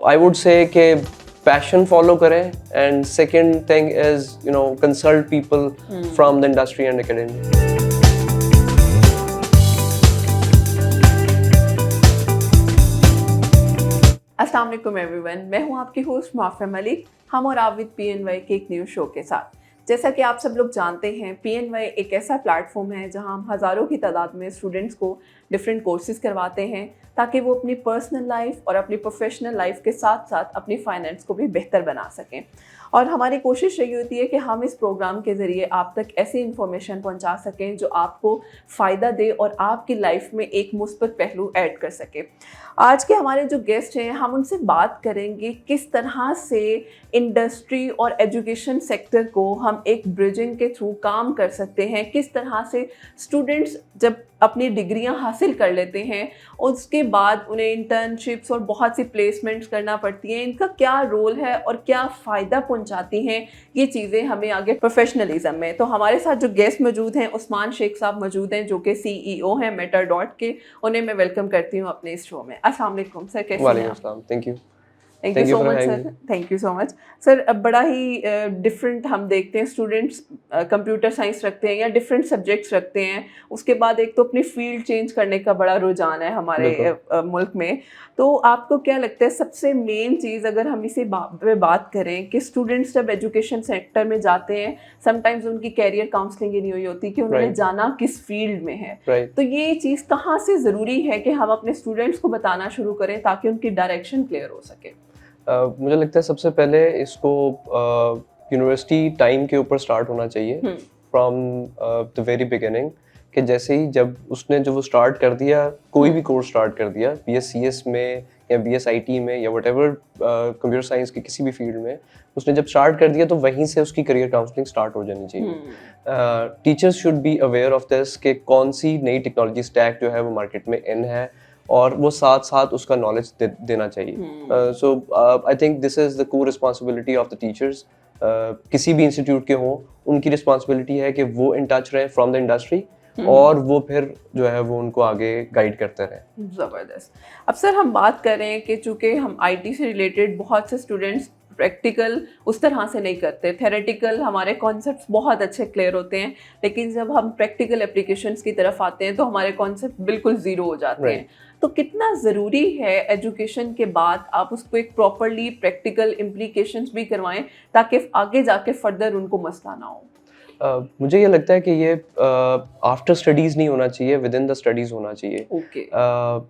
I would say कि passion follow करें, and second thing is consult people from the industry and academy. अस्सलाम वालेकुम everyone, मैं हूं आपकी होस्ट माफिया मलिक। हम और आप विद PNY के एक न्यू शो के साथ। जैसा कि आप सब लोग जानते हैं, PNY एक ऐसा प्लेटफॉर्म है जहां हम हज़ारों की तादाद में स्टूडेंट्स को डिफरेंट कोर्सेज करवाते हैं ताकि वो अपनी पर्सनल लाइफ और अपनी प्रोफेशनल लाइफ के साथ साथ अपनी फाइनेंस को भी बेहतर बना सकें। और हमारी कोशिश यही होती है कि हम इस प्रोग्राम के ज़रिए आप तक ऐसी इन्फॉर्मेशन पहुंचा सकें जो आपको फ़ायदा दे और आपकी लाइफ में एक मुस्बत पहलू ऐड कर सके। आज के हमारे जो गेस्ट हैं, हम उनसे बात करेंगे किस तरह से इंडस्ट्री और एजुकेशन सेक्टर को हम एक ब्रिजिंग के थ्रू काम कर सकते हैं, किस तरह से स्टूडेंट्स जब अपनी डिग्रियां हासिल कर लेते हैं उसके बाद उन्हें इंटर्नशिप्स और बहुत सी प्लेसमेंट्स करना पड़ती हैं, इनका क्या रोल है और क्या फ़ायदा पहुंचाती हैं ये चीज़ें हमें आगे प्रोफेशनलिज्म में। तो हमारे साथ जो गेस्ट मौजूद हैं, उस्मान शेख साहब मौजूद हैं जो कि CEO हैं मेटाडॉट के। उन्हें मैं वेलकम करती हूँ अपने इस शो में। अस्सलाम वालेकुम सर, कैसे हैं? वालेकुम अस्सलाम, thank you so much sir. Thank you so much sir. अब बड़ा ही डिफरेंट हम देखते हैं, स्टूडेंट्स कंप्यूटर साइंस रखते हैं या डिफरेंट सब्जेक्ट्स रखते हैं, उसके बाद एक तो अपनी फील्ड चेंज करने का बड़ा रुझान है हमारे मुल्क में। तो आपको क्या लगता है सबसे मेन चीज़, अगर हम इसी पे बात करें कि स्टूडेंट्स जब एजुकेशन सेक्टर में जाते हैं, समटाइम्स उनकी कैरियर काउंसलिंग ही नहीं हुई होती कि उन्होंने जाना किस फील्ड में है, तो ये चीज़ कहाँ से ज़रूरी है कि हम अपने स्टूडेंट्स को बताना शुरू करें ताकि उनकी डायरेक्शन क्लियर हो सके? मुझे लगता है सबसे पहले इसको यूनिवर्सिटी टाइम के ऊपर स्टार्ट होना चाहिए फ्रॉम द वेरी बिगिनिंग, कि जैसे ही जब उसने जो वो स्टार्ट कर दिया, कोई भी कोर्स स्टार्ट कर दिया, BScs में या BSIT में या व्हाटएवर कंप्यूटर साइंस की किसी भी फील्ड में उसने जब स्टार्ट कर दिया तो वहीं से उसकी करियर काउंसलिंग स्टार्ट हो जानी चाहिए। Teachers should be aware of this कि कौन सी नई टेक्नोलॉजी स्टैक जो है वो मार्केट में इन है, और वो साथ साथ उसका नॉलेज देना चाहिए। So I think this is the core responsibility of the teachers. किसी भी इंस्टीट्यूट के हों, उनकी रिस्पॉन्सिबिलिटी है कि वो इन टच रहें फ्रॉम द इंडस्ट्री, और वो फिर जो है वो उनको आगे गाइड करते रहें। ज़बरदस्त। अब सर हम बात कर रहे हैं कि चूँकि हम IT से रिलेटेड बहुत से स्टूडेंट्स प्रैक्टिकल उस तरह से नहीं करते, थेरेटिकल हमारे कॉन्सेप्ट्स बहुत अच्छे क्लियर होते हैं, लेकिन जब हम प्रैक्टिकल एप्लीकेशंस की तरफ आते हैं तो हमारे कॉन्सेप्ट बिल्कुल ज़ीरो हो जाते हैं। तो कितना ज़रूरी है एजुकेशन के बाद आप उसको एक प्रॉपरली प्रैक्टिकल इम्प्लीकेशंस भी करवाएं ताकि आगे जाके फर्दर उनको मसला ना हो? मुझे ये लगता है कि ये आफ्टर स्टडीज़ नहीं होना चाहिए, विद इन द स्टडीज़ होना चाहिए।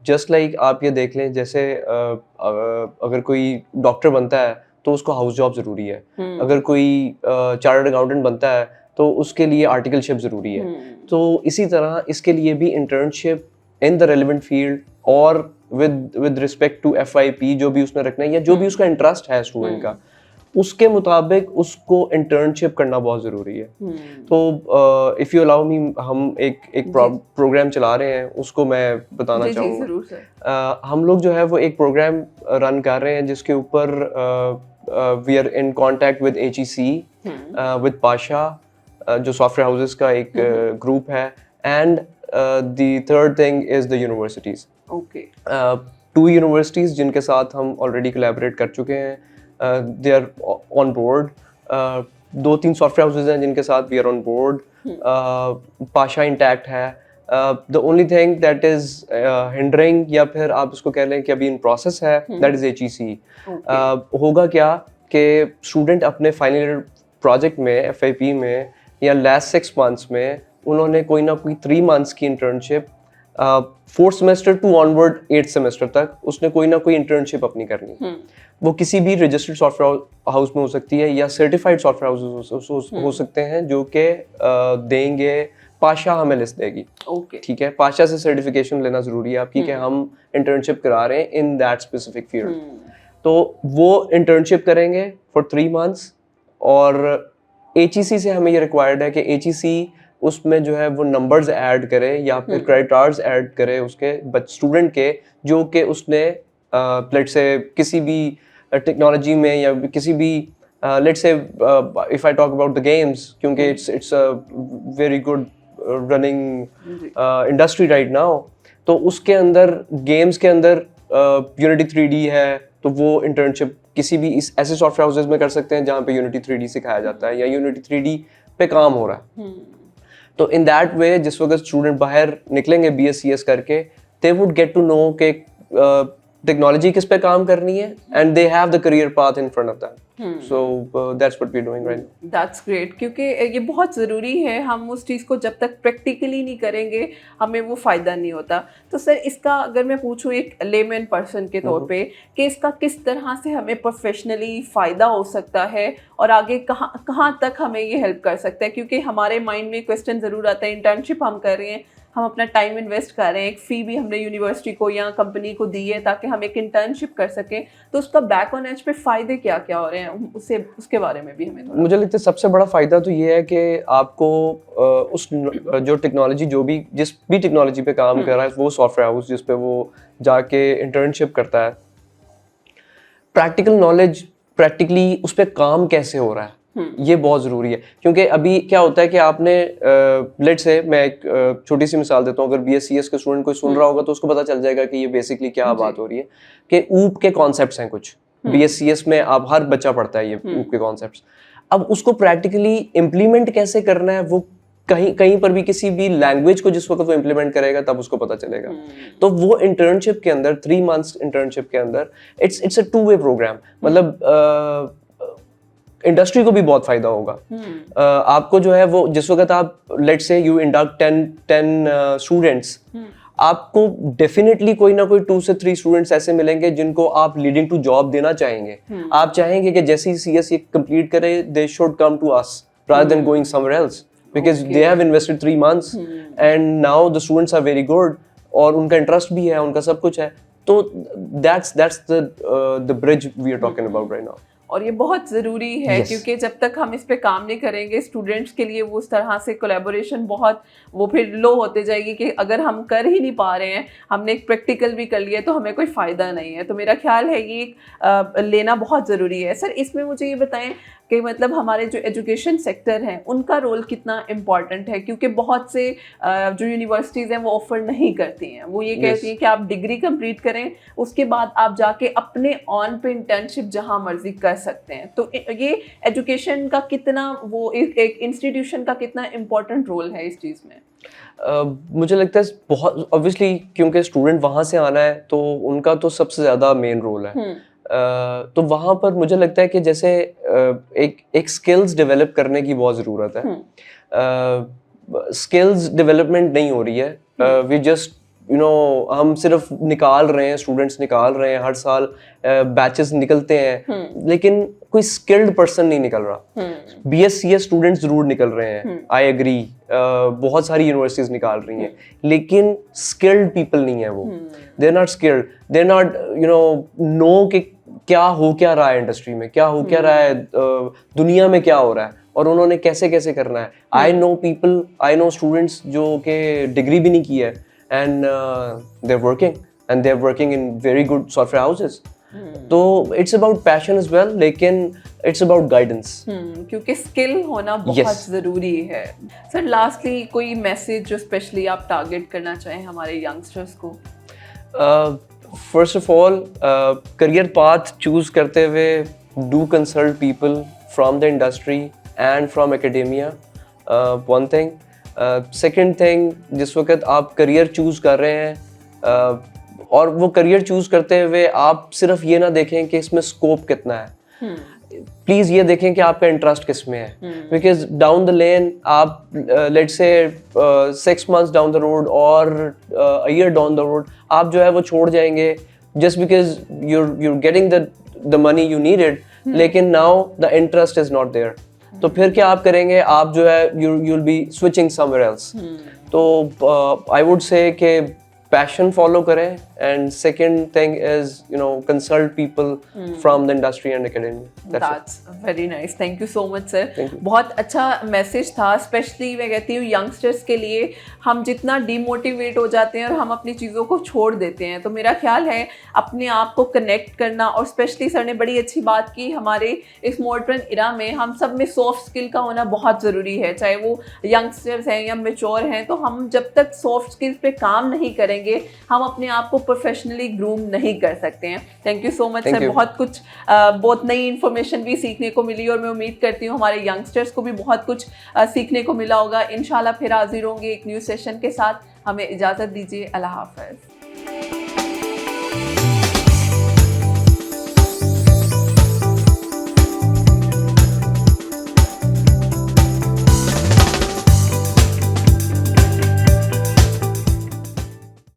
जस्ट लाइक आप ये देख लें, जैसे अगर कोई डॉक्टर बनता है तो उसको हाउस जॉब ज़रूरी है, अगर कोई चार्टर्ड अकाउंटेंट बनता है तो उसके लिए आर्टिकलशिप ज़रूरी है। तो इसी तरह इसके लिए भी internship in the relevant field और विद रिस्पेक्ट टू FYP जो भी उसने रखना है या जो भी उसका इंटरेस्ट है स्टूडेंट का, उसके मुताबिक उसको इंटर्नशिप करना बहुत ज़रूरी है। तो इफ़ यू अलाउ मी, हम एक प्रोग्राम चला रहे हैं, उसको मैं बताना चाहूँगा। हम लोग जो है वो एक प्रोग्राम रन कर रहे हैं जिसके ऊपर we are in contact with HEC, with Pasha, जो सॉफ्टवेयर हाउसेस का एक ग्रुप है, and the third thing is the universities. 2 universities जिनके साथ हम ऑलरेडी कोलैबोरेट कर चुके हैं, they are on board. 2-3 software houses हैं जिनके साथ we are on board. Pasha intact है। The only thing that is hindering, या फिर आप इसको कह लें कि अभी इन प्रोसेस है, that is HEC. होगा क्या कि स्टूडेंट अपने फाइनल ईयर प्रोजेक्ट में, FYP में या लास्ट 6 मंथ्स में उन्होंने कोई ना कोई 3 मंथ्स की internship, 4th semester two onward 8th semester तक उसने कोई ना कोई इंटर्नशिप अपनी करनी। वो किसी भी रजिस्टर्ड सॉफ्टवेयर हाउस में हो सकती है या सर्टिफाइड सॉफ्टवेयर हाउस हो सकते हैं जो कि देंगे, पाशा हमें लिस्ट देगी। ठीक है, पाशा से सर्टिफिकेशन लेना ज़रूरी है आपकी कि हम इंटर्नशिप करा रहे हैं इन दैट स्पेसिफिक फील्ड। तो वो इंटर्नशिप करेंगे फॉर 3 मंथ्स, और HEC से हमें ये रिक्वायर्ड है कि HEC उसमें जो है वो नंबर्स ऐड करे या फिर क्रेडिट आवर्स ऐड करे उसके स्टूडेंट के, जो कि उसने लेट्स से किसी भी टेक्नोलॉजी में या किसी भी let's say if I talk about the games, क्योंकि it's a very good running industry right now, तो उसके अंदर गेम्स के अंदर Unity 3D है, तो वो इंटर्नशिप किसी भी इस ऐसे सॉफ्टवेयर हाउसेज में कर सकते हैं जहाँ पे यूनिटी 3D सिखाया जाता है या यूनिटी 3D पे काम हो रहा है। तो इन दैट वे जिस वक्त स्टूडेंट बाहर निकलेंगे BScs करके, they would get to know कि टेक्नोलॉजी किस पे काम करनी है and they have the career path in front of that. So that's what we are doing right now. That's great, क्योंकि ये बहुत ज़रूरी है। हम उस चीज़ को जब तक प्रैक्टिकली नहीं करेंगे हमें वो फ़ायदा नहीं होता। तो सर इसका अगर मैं पूछूं एक लेमैन पर्सन के तौर पे कि इसका किस तरह से हमें प्रोफेशनली फ़ायदा हो सकता है और आगे कहाँ तक हमें ये हेल्प कर सकता है, क्योंकि हमारे माइंड में क्वेश्चन ज़रूर आता है, इंटर्नशिप हम कर रहे हैं, हम अपना टाइम इन्वेस्ट कर रहे हैं, एक फ़ी भी हमने यूनिवर्सिटी को या कंपनी को दी है ताकि हम एक इंटर्नशिप कर सकें, तो उसका बैक ऑन एज पे फ़ायदे क्या क्या हो रहे हैं उसके बारे में भी हमें थोड़ा। मुझे लगता है सबसे बड़ा फ़ायदा तो ये है कि आपको उस जो टेक्नोलॉजी जिस भी टेक्नोलॉजी पे काम कर रहा है वो सॉफ्टवेयर हाउस जिस पे वो जाके इंटर्नशिप करता है, प्रैक्टिकल नॉलेज प्रैक्टिकली उस पर काम कैसे हो रहा है ये बहुत ज़रूरी है। क्योंकि अभी क्या होता है कि आपने लेट्स से मैं एक छोटी सी मिसाल देता हूँ, अगर BScs के स्टूडेंट कोई सुन रहा होगा तो उसको पता चल जाएगा कि ये बेसिकली क्या बात हो रही है कि ऊप के कॉन्सेप्ट्स हैं कुछ। BScs में आप हर बच्चा पढ़ता है ये ऊप के कॉन्सेप्ट्स। अब उसको प्रैक्टिकली इम्प्लीमेंट कैसे करना है वो कहीं पर भी किसी भी लैंग्वेज को जिस वक्त वो इम्प्लीमेंट करेगा तब उसको पता चलेगा। तो वो इंटर्नशिप के अंदर 3 months इंटर्नशिप के अंदर इट्स अ 2-way प्रोग्राम, मतलब इंडस्ट्री को भी बहुत फायदा होगा। आपको जो है वो जिस वक्त आप let's say you induct 10 students, आपको डेफिनेटली कोई ना कोई 2 से 3 स्टूडेंट्स ऐसे मिलेंगे जिनको आप लीडिंग टू जॉब देना चाहेंगे। आप चाहेंगे कि जैसे ही CS ये कंप्लीट करे they should come to us rather than going somewhere else because they have invested 3 months and now the students are very good और उनका इंटरेस्ट भी है, उनका सब कुछ है। तो that's the bridge we are talking about right now। और ये बहुत ज़रूरी है क्योंकि जब तक हम इस पे काम नहीं करेंगे स्टूडेंट्स के लिए वो उस तरह से कोलैबोरेशन बहुत वो फिर लो होते जाएगी कि अगर हम कर ही नहीं पा रहे हैं, हमने एक प्रैक्टिकल भी कर लिया तो हमें कोई फ़ायदा नहीं है। तो मेरा ख्याल है ये लेना बहुत ज़रूरी है। सर इसमें मुझे ये बताएं कि मतलब हमारे जो एजुकेशन सेक्टर हैं उनका रोल कितना इम्पॉर्टेंट है, क्योंकि बहुत से जो यूनिवर्सिटीज़ हैं वो ऑफ़र नहीं करती हैं, वो ये कहती हैं कि आप डिग्री कंप्लीट करें उसके बाद आप जाके अपने ऑन पे इंटर्नशिप जहाँ मर्जी कर सकते हैं। तो ये एजुकेशन का कितना वो एक इंस्टीट्यूशन का कितना इम्पॉर्टेंट रोल है इस चीज़ में? मुझे लगता है बहुत ऑब्वियसली क्योंकि स्टूडेंट वहाँ से आना है तो उनका तो सबसे ज़्यादा मेन रोल है। तो वहाँ पर मुझे लगता है कि जैसे एक स्किल्स डेवलप करने की बहुत ज़रूरत है। स्किल्स डेवलपमेंट नहीं हो रही है, वी जस्ट हम सिर्फ निकाल रहे हैं, स्टूडेंट्स निकाल रहे हैं, हर साल बैचेस निकलते हैं लेकिन कोई स्किल्ड पर्सन नहीं निकल रहा। BScs स्टूडेंट्स जरूर निकल रहे हैं, आई एग्री, बहुत सारी यूनिवर्सिटीज निकाल रही हैं लेकिन स्किल्ड पीपल नहीं है वो। They are not skilled, they are not know कि क्या हो क्या रहा है इंडस्ट्री में, क्या हो क्या रहा है दुनिया में, क्या हो रहा है और उन्होंने कैसे कैसे करना है। आई नो स्टूडेंट्स जो कि डिग्री भी नहीं की है and they're working in very good software houses। तो it's about passion as well, लेकिन it's about guidance। क्योंकि स्किल होना बहुत ज़रूरी है। सर लास्टली कोई मैसेज जो स्पेशली आप टारगेट करना चाहें हमारे यंगस्टर्स को? First of all career path choose करते हुए do consult people from the industry and from academia, one thing. Second thing, जिस वक्त आप करियर चूज़ कर रहे हैं और वो करियर चूज़ करते हुए आप सिर्फ ये ना देखें कि इसमें स्कोप कितना है, प्लीज़ ये देखें कि आपका इंटरेस्ट किस में है। बिकॉज डाउन द लेन आप let's say 6 months down the road और a year down the road आप जो है वो छोड़ जाएंगे just because you're getting the money you needed, लेकिन now the interest is not there. तो फिर क्या आप करेंगे, आप जो है you'll be switching somewhere else। तो I would say कि पैशन फॉलो करें and second thing is consult people from the industry and academy. That's very nice, thank you so much sir. बहुत अच्छा मैसेज था, स्पेशली मैं कहती हूँ youngsters के लिए। हम जितना डीमोटिवेट हो जाते हैं और हम अपनी चीज़ों को छोड़ देते हैं, तो मेरा ख्याल है अपने आप को कनेक्ट करना, और स्पेशली सर ने बड़ी अच्छी बात की, हमारे इस मॉडर्न इरा में हम सब में सॉफ्ट स्किल का होना बहुत ज़रूरी है, चाहे वो यंगस्टर्स हैं या मेच्योर हैं। तो हम जब तक सॉफ्ट स्किल्स पे काम नहीं करेंगे, हम अपने आप को प्रोफेशनली ग्रूम नहीं कर सकते हैं। Thank you so much Thank sir, you. बहुत कुछ बहुत नई इन्फॉर्मेशन भी सीखने को मिली और मैं उम्मीद करती हूँ हमारे यंगस्टर्स को भी बहुत कुछ सीखने को मिला होगा। इंशाल्लाह फिर हाजिर होंगे एक न्यू सेशन के साथ। हमें इजाज़त दीजिए, अल्लाह हाफ़िज़।